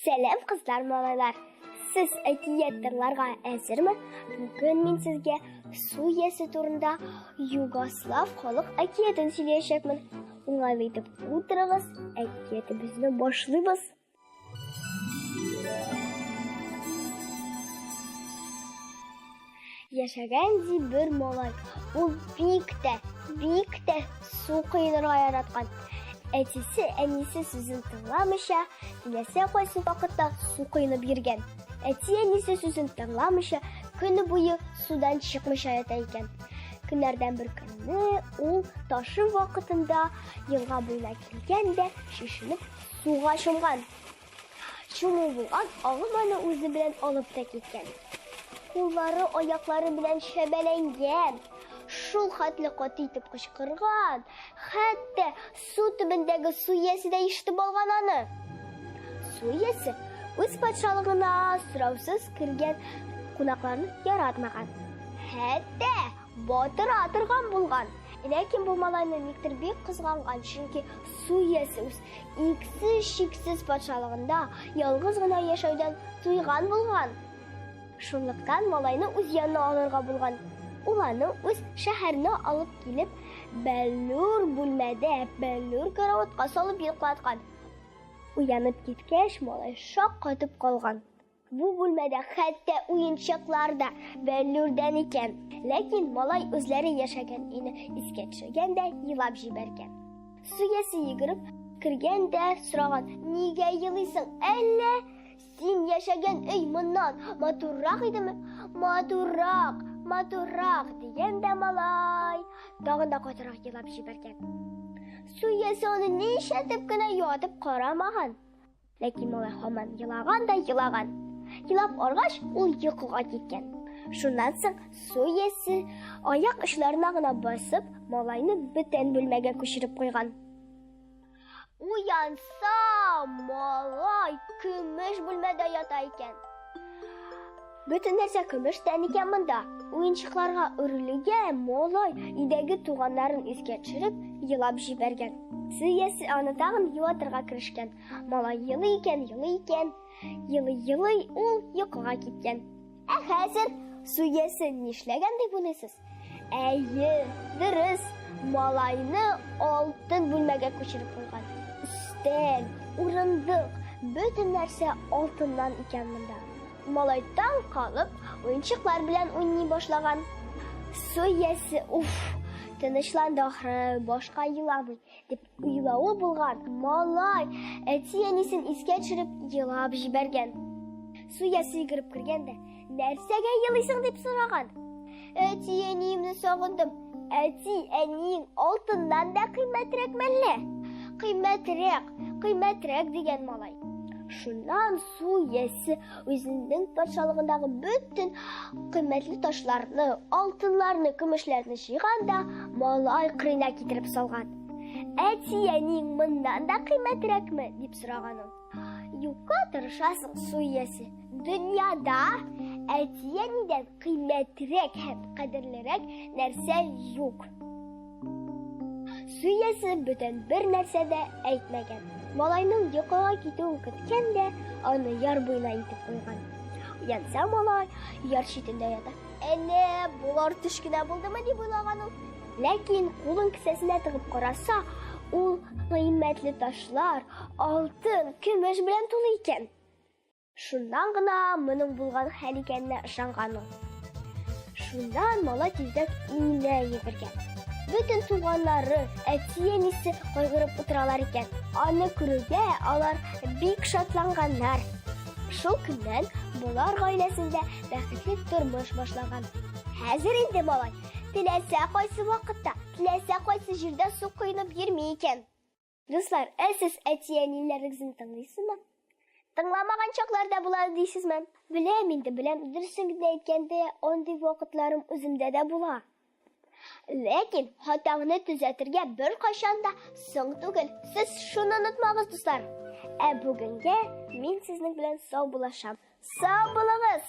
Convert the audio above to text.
Сәлем кызлар, малайлар. Сез әкият тыңларга әзерме? Бүген мин сезгә су иясе турында Югослав халык әкиятен сөйләячәкмен. Уңайлы итеп утырыгыз, әкиятебезне башлыйбыз. Яшәгән ди бер малай. Ул бик тә су коенырга яраткан. Әтисе, әнисе сүзен тыңламыйча, теләсә кайсы вакытта су коенып йөргән. Әти, әнисе сүзен тыңламыйча, көне буе судан чыкмыйча ята икән. Көннәрдән бер көнне ул ташы вакытында елга буена килгән дә шишенеп суга чумган. Чуму булган агым аны үзе белән алып та киткән. Куллары, аяклары белән шәбәләнгән. Шул хәтле каты итеп кычкырган. Хәтта су төбендәге су иясе дә ишетеп алган аны. Су иясе үз патшалыгына сораусыз кергән кунакларны яратмаган. Хәтта батыра торган булган. Ләкин бу малайны никтер бик кызганган, чөнки су иясе үз иксез-чиксез патшалыгында ялгыз гына яшәүдән туйган булган. Шунлыктан малайны үз янына алырга булган. Ул аны үз шәһәренә алып килеп, бәллүр бүлмәдә, бәллүр караватка салып йоклаткан. Уянып киткәч, малай шак катып калган. Бу бүлмәдә хәтта уенчыклар да бәллүрдән икән. Ләкин малай үзләре яшәгән өйне искә төшергәндә елап җибәргән. Су иясе йөгереп кергән дә сораган: "Нигә елыйсың? Әллә син яшәгән өй моннан матуррак идеме?" Матуррак дигәндә малай тагын да катырак елап җибәргән. Су иясе аны нишләтеп кенә ятып карамаган. Ләкин малай һаман елаган. Елап аргач, ул йокыга киткән. Шуннан соң су иясе аяк очларына гына басып, малайны бүтән бүлмәгә күчереп куйган. Уянса, малай көмеш бүлмәдә ята икән. Бөтен нәрсә көмештән икән монда. Уенчыкларга үрелгән малай идәге туганнарын искә төшереп елап җибәргән. Су иясе аны тагын юатырга керешкән. Малай елый икән, ул йокыга киткән. Хәзер су иясе нишләгән дип уйлыйсыз? Әйе, дөрес, малайны алтын бүлмәгә күчереп куйган. Өстәл, урындык, бөтен нәрсә алтыннан икән монда. Малай таң калып, уенчыклар белән уйный башлаган. Су иясе, тынычланды ахры, башка еламый дип уйлавы булган. Малай әти-әнисен искә төшереп елап җибәргән. Су иясе йөгереп кергәндә: "Нәрсәгә елыйсың?" дип сораган. "Әти-әниемне сагындым." "Әти-әниең алтыннан да кыйммәтрәкме әллә?" Кыйммәтрәк дигән малай. Шуннан су иясе үзенең патшалыгындагы бөтен кыйммәтле ташларны, алтыннарны, көмешләрне җыйган да малай кырыена китереп салган. "Әти-әниең моннан да кыйммәтрәкме?" дип сораган ул. "Юкка тырышасың, су иясе. Дөньяда әти-әнидән кыйммәтрәк һәм кадерлерәк нәрсә юк." Су иясе бүтән бер нәрсә дә әйтмәгән. Малайның йокыга китүен көткән дә аны яр буена итеп куйган. Уянса малай яр читендә ята. Әнә булар төш кенә булдымы дип уйлаган ул. Ләкин кулын кесәсенә тыгып караса, ул кыйммәтле ташлар, алтын, көмеш белән тулы икән. Шуннан гына моның булган хәл икәненә ышанган ул. Шуннан малай тиздән өенә йөгергән. Бүтән туганнары, әти-әнисе кайгырып утыралар икән. Аны күрүгә алар бик шатланганнар. Шул көннән булар гаиләсендә бәхетле тормыш башлаган. Хәзер инде малай теләсә кайсы вакытта, теләсә кайсы җирдә су коенып йөрми икән. Дуслар, сез әти-әниләрегезне тыңлыйсызмы? Тыңламаган чакларда була дисезме? Беләм, дөресен әйткәндә, андый вакытларым үземдә дә була. Ләкин хатаңны төзәтергә бер кайчан да соң түгел. Сез шуны онытмагыз, дуслар. Бүгенгә мин сезнең белән сау булашам. Сау булыгыз!